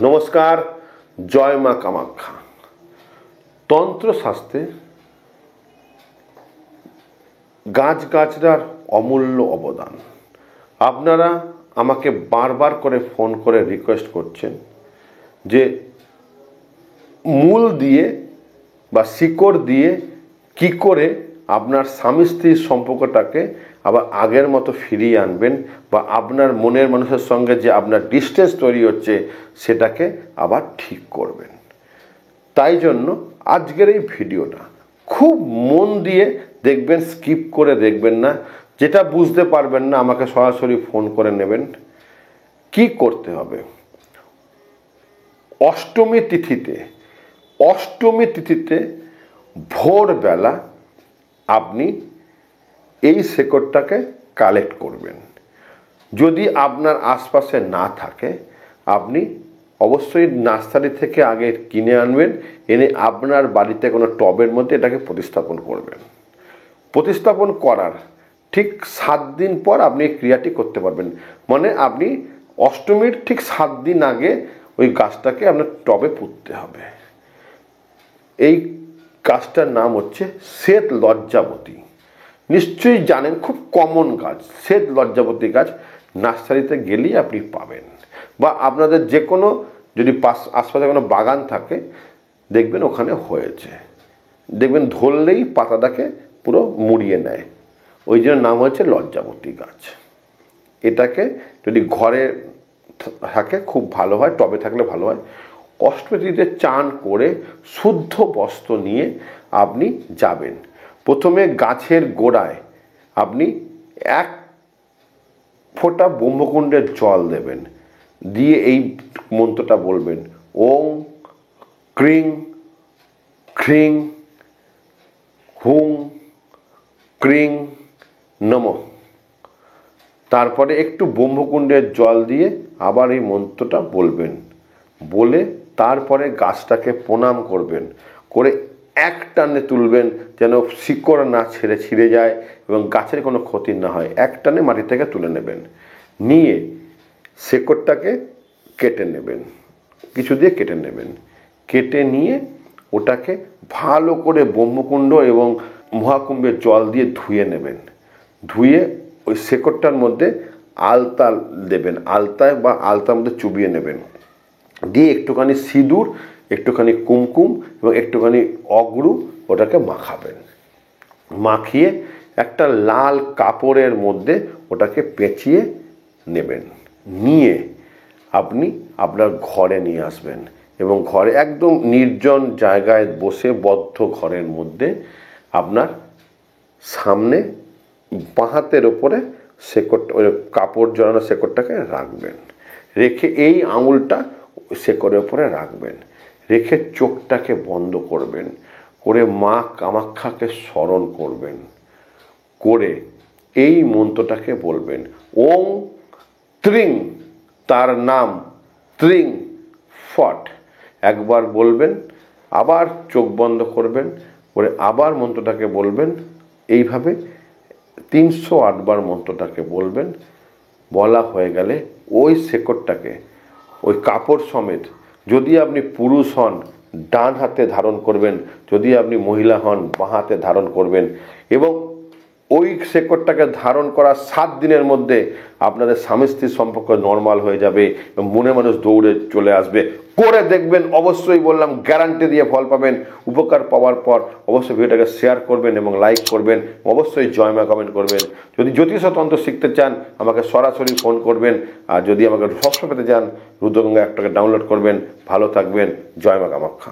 নমস্কার, জয় মা কামাখ্যা। তন্ত্রশাস্ত্রে গাছগাছড়ার অমূল্য অবদান। আপনারা আমাকে বারবার করে ফোন করে রিকোয়েস্ট করছেন যে মূল দিয়ে বা শিকড় দিয়ে কি করে আপনার স্বামী স্ত্রীর সম্পর্কটাকে আবার আগের মতো ফিরিয়ে আনবেন, বা আপনার মনের মানুষের সঙ্গে যে আপনার ডিস্টেন্স তৈরি হচ্ছে সেটাকে আবার ঠিক করবেন। তাই জন্য আজকের এই ভিডিওটা খুব মন দিয়ে দেখবেন, স্কিপ করে দেখবেন না। যেটা বুঝতে পারবেন না আমাকে সরাসরি ফোন করে নেবেন। কি করতে হবে? অষ্টমী তিথিতে ভোরবেলা আপনি এই শেকড়টাকে কালেক্ট করবেন। যদি আপনার আশপাশে না থাকে আপনি অবশ্যই নার্সারি থেকে আগে কিনে আনবেন, এনে আপনার বাড়িতে কোনো টবের মধ্যে এটাকে প্রতিস্থাপন করবেন। প্রতিস্থাপন করার ঠিক 7 দিন পর আপনি এই ক্রিয়াটি করতে পারবেন। মানে আপনি অষ্টমীর ঠিক 7 দিন আগে ওই গাছটাকে আপনার টবে পুঁততে হবে। এই গাছটার নাম হচ্ছে শ্বেত লজ্জাবতী। নিশ্চয়ই জানেন, খুব কমন গাছ শ্বেত লজ্জাবতী গাছ। নার্সারিতে গেলেই আপনি পাবেন, বা আপনাদের যে কোনো যদি আশপাশে কোনো বাগান থাকে দেখবেন ওখানে হয়েছে। দেখবেন ধরলেই পাতাটাকে পুরো মুড়িয়ে নেয়, ওই জন্য নাম হচ্ছে লজ্জাবতী গাছ। এটাকে যদি ঘরে থাকে খুব ভালো হয়, টবে থাকলে ভালো হয়। অষ্টমীতে চান করে শুদ্ধ বস্ত্র নিয়ে আপনি যাবেন। প্রথমে গাছের গোড়ায় আপনি 1 ফোঁটা ব্রহ্মকুণ্ডের জল দেবেন, দিয়ে এই মন্ত্রটা বলবেন, ওং ক্রিং খ্রিং হুং ক্রিং নমঃ। তারপরে একটু ব্রহ্মকুণ্ডের জল দিয়ে আবার এই মন্ত্রটা বলবেন, বলে তারপরে গাছটাকে প্রণাম করবেন, করে এক টানে তুলবেন যেন শিকড় না ছিঁড়ে যায় এবং গাছের কোনো ক্ষতি না হয়। এক টানে মাটি থেকে তুলে নেবেন, নিয়ে শেকড়টাকে কেটে নেবেন, কিছু দিয়ে কেটে নেবেন। কেটে নিয়ে ওটাকে ভালো করে ব্রহ্মকুণ্ড এবং মহাকুম্ভের জল দিয়ে ধুয়ে নেবেন। ধুয়ে ওই শেকড়টার মধ্যে আলতা দেবেন, আলতায় বা আলতার মধ্যে চুবিয়ে নেবেন। দিয়ে একটুখানি সিঁদুর, একটুখানি কুমকুম এবং একটুখানি অগরু ওটাকে মাখাবেন। মাখিয়ে একটা লাল কাপড়ের মধ্যে ওটাকে পেঁচিয়ে নেবেন। নিয়ে আপনি আপনার ঘরে নিয়ে আসবেন এবং ঘরে একদম নির্জন জায়গায় বসে, বদ্ধ ঘরের মধ্যে আপনার সামনে বাঁ হাতের ওপরে শেকড়টা, ওই কাপড় জড়ানো শেকড়টাকে রাখবেন। রেখে এই আঙুলটা শেকড়ের ওপরে রাখবেন, রেখে চোখটাকে বন্ধ করবেন, করে মা কামাখ্যাকে স্মরণ করবেন, করে এই মন্ত্রটাকে বলবেন, ওং ত্রিং, তার নাম ত্রিং ফট। একবার বলবেন, আবার চোখ বন্ধ করবেন, করে আবার মন্ত্রটাকে বলবেন। এইভাবে 308 বার মন্ত্রটাকে বলবেন। বলা হয়ে গেলে ওই শেকড়টাকে ওই কাপড় সমেত, যদি আপনি পুরুষ হন ডান হাতে ধারণ করবেন, যদি আপনি মহিলা হন বাঁ হাতে ধারণ করবেন, এবং ওই শেকড়টাকে ধারণ করার 7 দিনের মধ্যে আপনাদের স্বামী স্ত্রীর সম্পর্ক নর্মাল হয়ে যাবে এবং মনে মানুষ দৌড়ে চলে আসবে। করে দেখবেন, অবশ্যই বললাম গ্যারান্টি দিয়ে ফল পাবেন। উপকার পাওয়ার পর অবশ্যই ভিডিওটাকে শেয়ার করবেন এবং লাইক করবেন, অবশ্যই জয় মা কমেন্ট করবেন। যদি জ্যোতিষতন্ত্র শিখতে চান আমাকে সরাসরি ফোন করবেন, আর যদি আমাকে সবসময় পেতে চান রুদ্রগঙ্গা অ্যাপটাকে ডাউনলোড করবেন। ভালো থাকবেন, জয় মা কামাখ্যা।